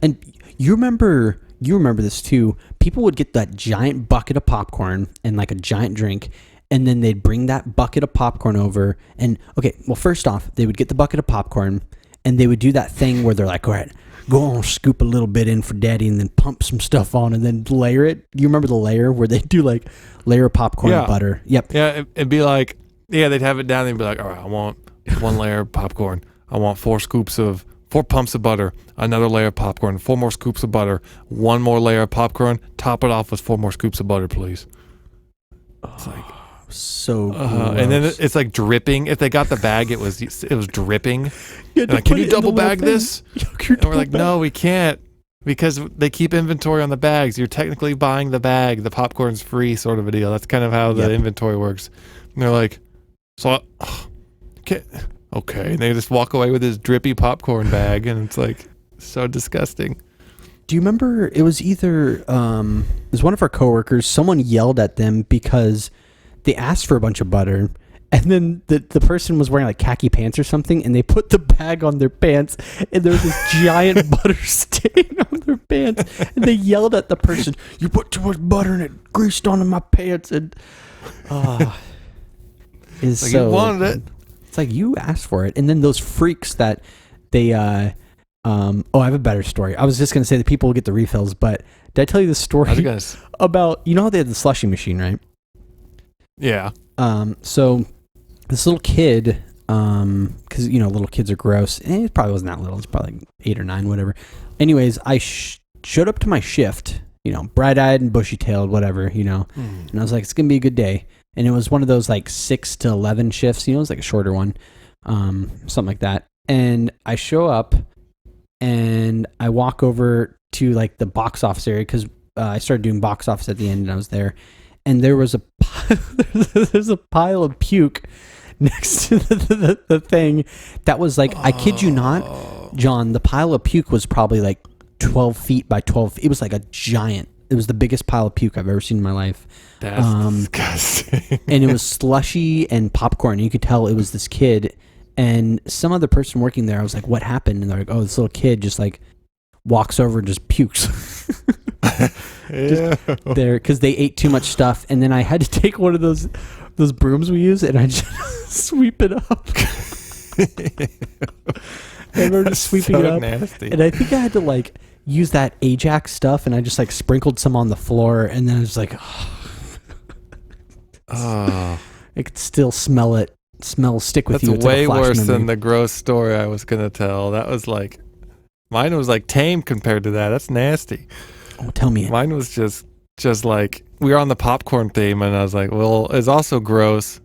and you remember this too. People would get that giant bucket of popcorn and like a giant drink, and then they'd bring that bucket of popcorn over. And okay, well, first off, they would get the bucket of popcorn and they would do that thing where they're like, all right, go on, scoop a little bit in for daddy, and then pump some stuff on and then layer it. You remember the layer where they do like layer of popcorn and butter? Yep.
Yeah, it'd be like, they'd have it down and they'd be like, all right, I want 1 layer of popcorn. I want 4 pumps of butter, another layer of popcorn, 4 more scoops of butter, 1 more layer of popcorn, top it off with 4 more scoops of butter, please. It's like
so
and then it's like dripping. If they got the bag, it was dripping.
Like,
can you double bag this? And we're like, no, we can't, because they keep inventory on the bags. You're technically buying the bag. The popcorn's free, sort of a deal. That's kind of how the inventory works. And they're like, okay. And they just walk away with this drippy popcorn bag, and it's like so disgusting.
Do you remember it was either it was one of our coworkers, someone yelled at them because they asked for a bunch of butter, and then the person was wearing like khaki pants or something, and they put the bag on their pants, and there was this giant butter stain on their pants, and they yelled at the person, "You put too much butter and it greased onto my pants," and is
like
so
you wanted it.
It's like you asked for it. And then those freaks that they I have a better story. I was just gonna say that people will get the refills, but did I tell you the story about, you know how they had the slushie machine, right?
Yeah.
So this little kid, because little kids are gross, and it probably wasn't that little, it's probably like 8 or 9, whatever. Anyways, I showed up to my shift, bright-eyed and bushy-tailed, whatever, and I was like, it's gonna be a good day. And it was one of those like 6 to 11 shifts, it was like a shorter one, something like that. And I show up and I walk over to like the box office area, because I started doing box office at the end, and I was there. And there was there's a pile of puke next to the thing that was like, I kid you not, John, the pile of puke was probably like 12 feet by 12 feet. It was like a giant. It was the biggest pile of puke I've ever seen in my life.
That's disgusting.
And it was slushy and popcorn. You could tell it was this kid. And some other person working there, I was like, what happened? And they're like, oh, this little kid just like walks over and just pukes. Just there, because they ate too much stuff. And then I had to take one of those brooms we use, and I just sweep it up. I remember just sweeping it up.
Nasty.
And I think I had to like use that Ajax stuff, and I just like sprinkled some on the floor, and then I was like, I could still smell it. Stick with you.
That's way worse than the gross story I was gonna tell. That was like, mine was like tame compared to that. That's nasty.
Oh, tell me.
Mine was just like, we were on the popcorn theme, and I was like, well, it's also gross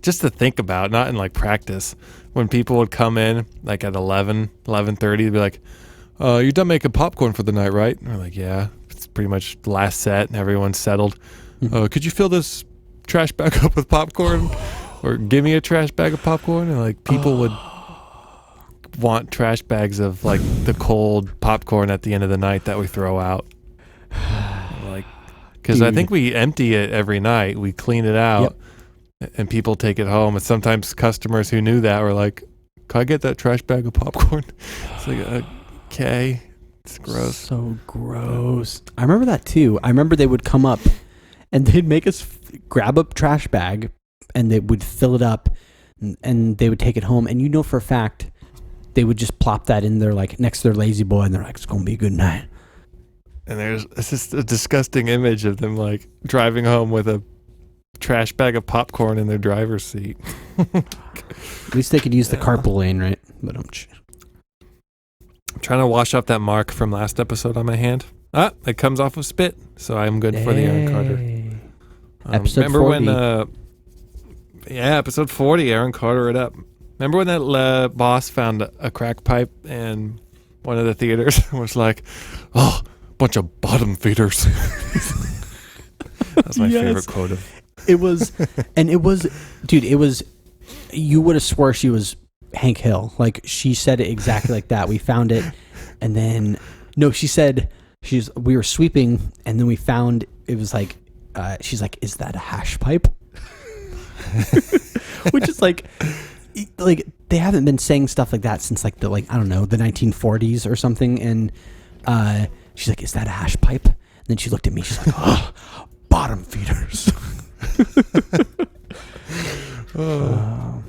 just to think about, not in like practice, when people would come in like at 11:30, they'd be like, you're done making popcorn for the night, right? And we're like, yeah, it's pretty much the last set and everyone's settled. Could you fill this trash bag up with popcorn, or give me a trash bag of popcorn? And like, people would want trash bags of like the cold popcorn at the end of the night that we throw out. Like, because I think we empty it every night, we clean it out, and people take it home. And sometimes customers who knew that were like, can I get that trash bag of popcorn? It's like, okay, It's gross.
So gross. I remember that too. I remember they would come up and they'd make us grab a trash bag and they would fill it up and they would take it home. And you know for a fact they would just plop that in there like next to their lazy boy and they're like, it's going to be a good night.
And it's just a disgusting image of them like driving home with a trash bag of popcorn in their driver's seat.
At least they could use the carpool lane, right? But
I'm trying to wash off that mark from last episode on my hand. It comes off of spit, so I'm good for the Aaron Carter.
Episode
remember
40.
When episode 40, Aaron Carter it up. Remember when that boss found a crack pipe in one of the theaters and was like, oh, bunch of bottom feeders. That's my favorite quote of
it was. And it was, dude, it was, you would have swore she was Hank Hill. Like she said it exactly like that. We found it and then, no, she said, we were sweeping and then we found, it was like, she's like, is that a hash pipe? Which is like they haven't been saying stuff like that since like the I don't know, the 1940s or something. And she's like, is that a hash pipe? And then she looked at me, she's like, oh, bottom feeders.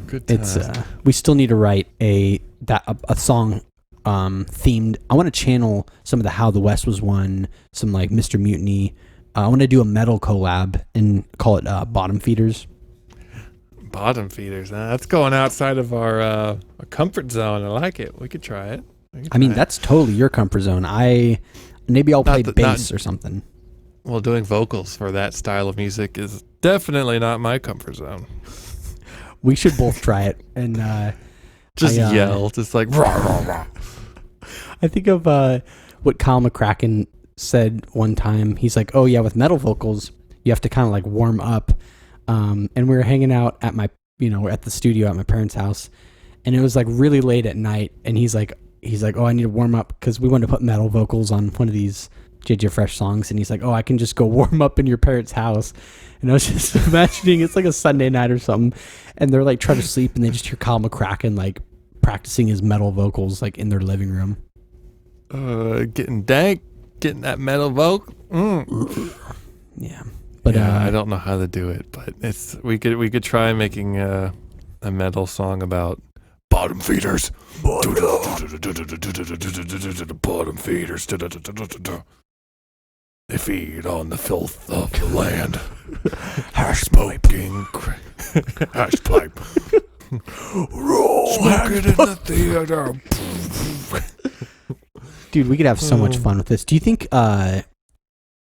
Good times.
It's we still need to write a song themed. I want to channel some of the How the West Was Won, some like Mr. Mutiny. I want to do a metal collab and call it Bottom Feeders.
Bottom feeders. That's going outside of our comfort zone. I like it. We could try it.
I mean, that's totally your comfort zone. Maybe I'll play bass or something.
Well, doing vocals for that style of music is definitely not my comfort zone.
We should both try it and
just yell, just like rah, rah, rah.
I think of what Kyle McCracken said one time. He's like, "Oh yeah, with metal vocals, you have to kind of like warm up." And we were hanging out at we're at the studio at my parents' house, and it was like really late at night. And he's like, "Oh, I need to warm up because we wanted to put metal vocals on one of these JJ Fresh songs." And he's like, "Oh, I can just go warm up in your parents' house." And I was just imagining it's like a Sunday night or something, and they're like trying to sleep, and they just hear Kyle McCracken like practicing his metal vocals like in their living room.
Getting dank, getting that metal vocal.
Yeah. But
I don't know how to do it, but we could try making a metal song about bottom feeders. Bottom feeders. They feed on the filth of the land. Hash smoking, hash pipe. Smoking in the theater.
Dude, we could have so much fun with this. Do you think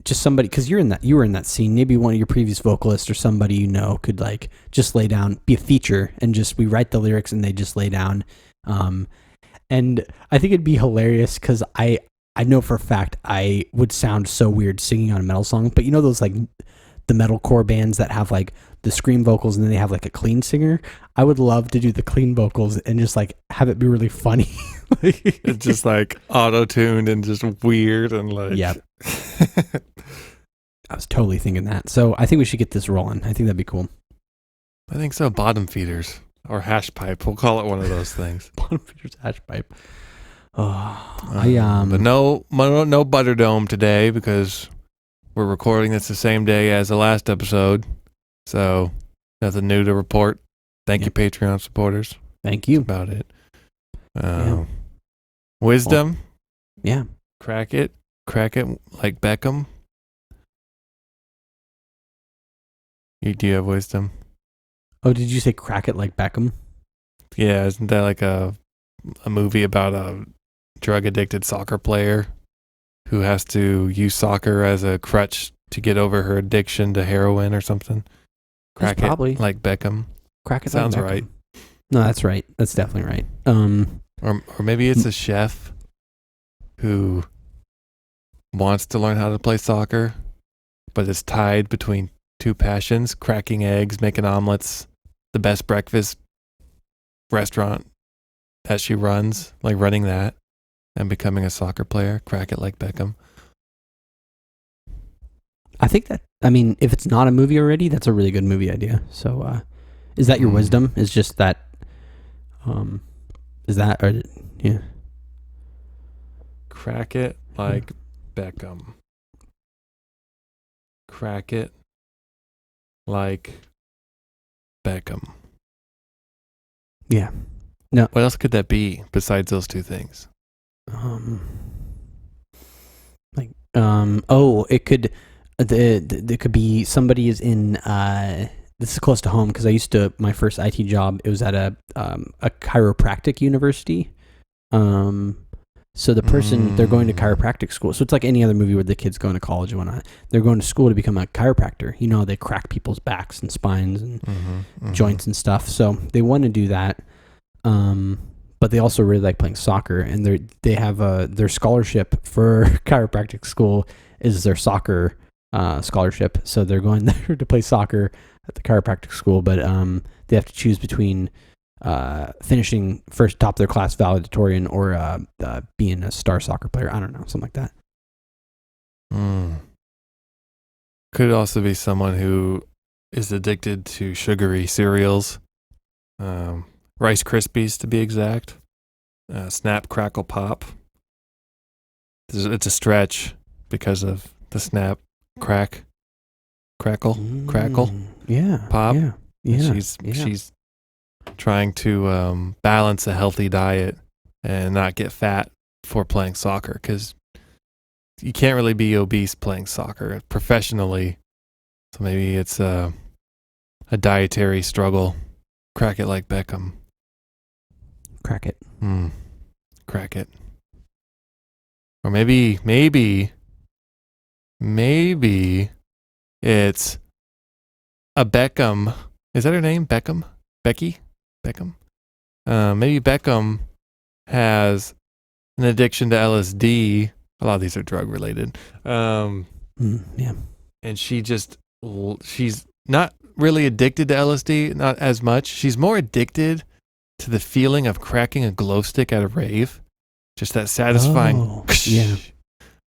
just somebody, because you were in that scene, maybe one of your previous vocalists or somebody could like just lay down, be a feature, and just we write the lyrics and they just lay down. And I think it'd be hilarious because I know for a fact I would sound so weird singing on a metal song, but those like the metalcore bands that have like the scream vocals and then they have like a clean singer. I would love to do the clean vocals and just like have it be really funny.
It's just like auto-tuned and just weird and like
Yep. I was totally thinking that. So I think we should get this rolling. I think that'd be cool.
I think so. Bottom feeders or hash pipe. We'll call it one of those things.
Bottom feeders, hash pipe. Oh,
but no Butterdome today because we're recording this the same day as the last episode. So nothing new to report. Thank you, Patreon supporters.
Thank you.
That's about it. Wisdom.
Yeah.
Crack it like Beckham. Do you have wisdom?
Oh, did you say crack it like Beckham?
Yeah, isn't that like a movie about a drug addicted soccer player who has to use soccer as a crutch to get over her addiction to heroin or something? Crack it like Beckham.
Crack it
sounds
like Beckham.
right.
No, that's right. That's definitely right.
Or maybe it's a chef who wants to learn how to play soccer, but is tied between two passions: cracking eggs, making omelets, the best breakfast restaurant that she runs, like running that, and becoming a soccer player. Crack it like Beckham.
I think that, if it's not a movie already, that's a really good movie idea. So, is that your wisdom? Is just that,
Crack it like Beckham. Crack it like Beckham.
Yeah.
What else could that be besides those two things?
It could there could be somebody is in this is close to home because I used to my first IT job, it was at a chiropractic university. So the person, they're going to chiropractic school. So it's like any other movie where the kids going to college and whatnot. They're going to school to become a chiropractor. You know, they crack people's backs and spines and joints and stuff. So they want to do that. But they also really like playing soccer, and they have their scholarship for chiropractic school is their soccer scholarship. So they're going there to play soccer at the chiropractic school, but they have to choose between finishing first top of their class valedictorian or being a star soccer player. I don't know, something like that.
Could also be someone who is addicted to sugary cereals, Rice Krispies to be exact, Snap, Crackle, Pop. It's a stretch because of the Snap, Crackle,
Yeah,
Pop.
Yeah.
She's trying to balance a healthy diet and not get fat for playing soccer, because you can't really be obese playing soccer professionally. So maybe it's a dietary struggle. Crack it like Beckham.
Crack it.
Crack it. Or maybe it's a Beckham. Is that her name? Beckham? Becky? Beckham? Maybe Beckham has an addiction to LSD. A lot of these are drug related.
Yeah.
And she's not really addicted to LSD, not as much. She's more addicted to the feeling of cracking a glow stick at a rave. Just that satisfying.
Oh, yeah.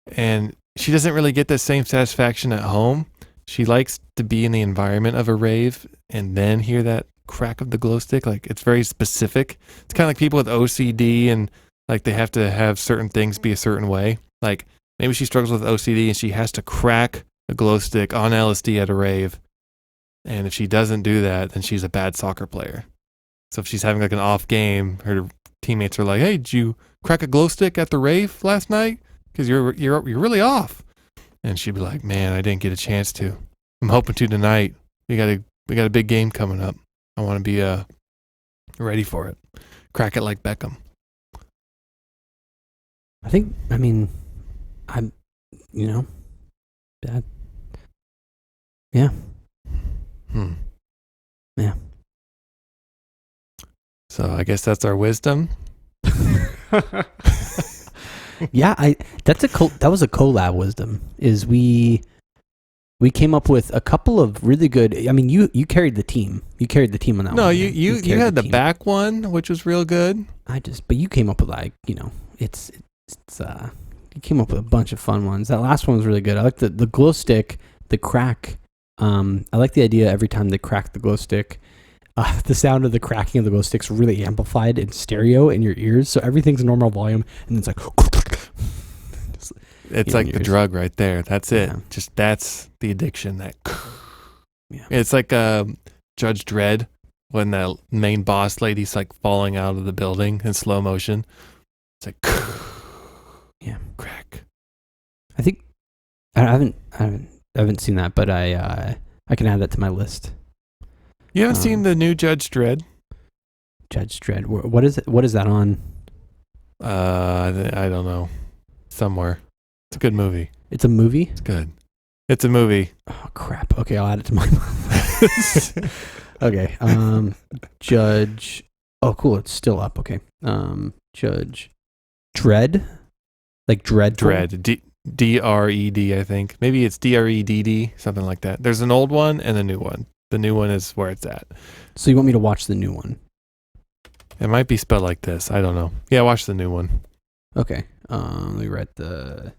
And she doesn't really get that same satisfaction at home. She likes to be in the environment of a rave and then hear that crack of the glow stick. Like, it's very specific. It's kind of like people with OCD and like they have to have certain things be a certain way. Like maybe she struggles with OCD and she has to crack a glow stick on LSD at a rave. And if she doesn't do that, then she's a bad soccer player. So if she's having like an off game, her teammates are like, "Hey, did you crack a glow stick at the rave last night? Because you're really off." And she'd be like, "Man, I didn't get a chance to. I'm hoping to tonight. We got a big game coming up. I want to be ready for it. Crack it like Beckham."
I'm, that. Yeah. Yeah.
So I guess that's our wisdom.
Yeah, that was a collab wisdom. Is we came up with a couple of really good. I mean, you carried the team. You carried the team on that one.
No,
man.
you had the
team.
back one, which was real good.
But you came up with it's you came up with a bunch of fun ones. That last one was really good. I like the glow stick, the crack. I like the idea every time they crack the glow stick. The sound of the cracking of the glow stick's really amplified in stereo in your ears, so everything's normal volume, and it's like
it's like the drug right there. That's it.
Yeah.
Just that's the addiction. That
yeah.
It's like Judge Dredd when the main boss lady's like falling out of the building in slow motion. It's like
yeah,
crack.
I think I haven't seen that, but I can add that to my list.
You haven't seen the new Judge Dredd?
Judge Dredd. What is it? What is that on?
I don't know. Somewhere. It's a good movie.
It's a movie?
It's good. It's a movie.
Oh, crap. Okay, I'll add it to my list. Okay. Judge. Oh, cool. It's still up. Okay. Judge Dredd? Like Dreadful?
Dredd. D-R-E-D, I think. Maybe it's D-R-E-D-D, something like that. There's an old one and a new one. The new one is where it's at.
So you want me to watch the new one?
It might be spelled like this. I don't know. Yeah, watch the new one.
Okay. Let me write the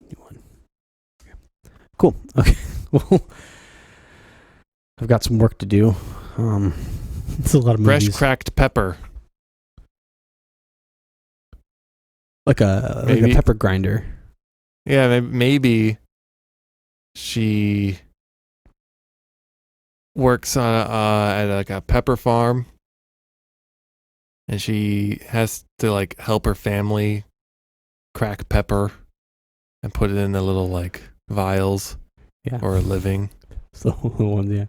new one. Okay. Cool. Okay. Well, I've got some work to do. It's a lot of movies.
Fresh cracked pepper.
Like a pepper grinder.
Yeah, maybe she works at like a pepper farm, and she has to like help her family crack pepper and put it in the little like vials
Yeah.
for a living.
So the ones, yeah.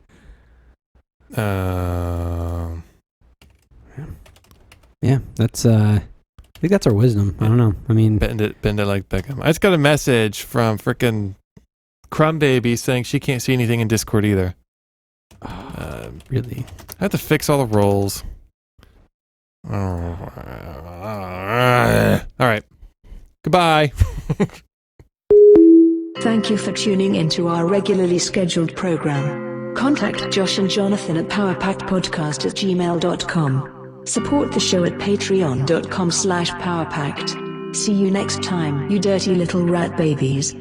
Yeah, that's I think that's our wisdom. I don't know. I mean,
Bend it like Beckham. I just got a message from frickin' Crumb Baby saying she can't see anything in Discord either.
really.
I have to fix all the roles. All right. Goodbye.
Thank you for tuning into our regularly scheduled program. Contact Josh and Jonathan at powerpactpodcast@gmail.com. Support the show at patreon.com/powerpact. See you next time, you dirty little rat babies.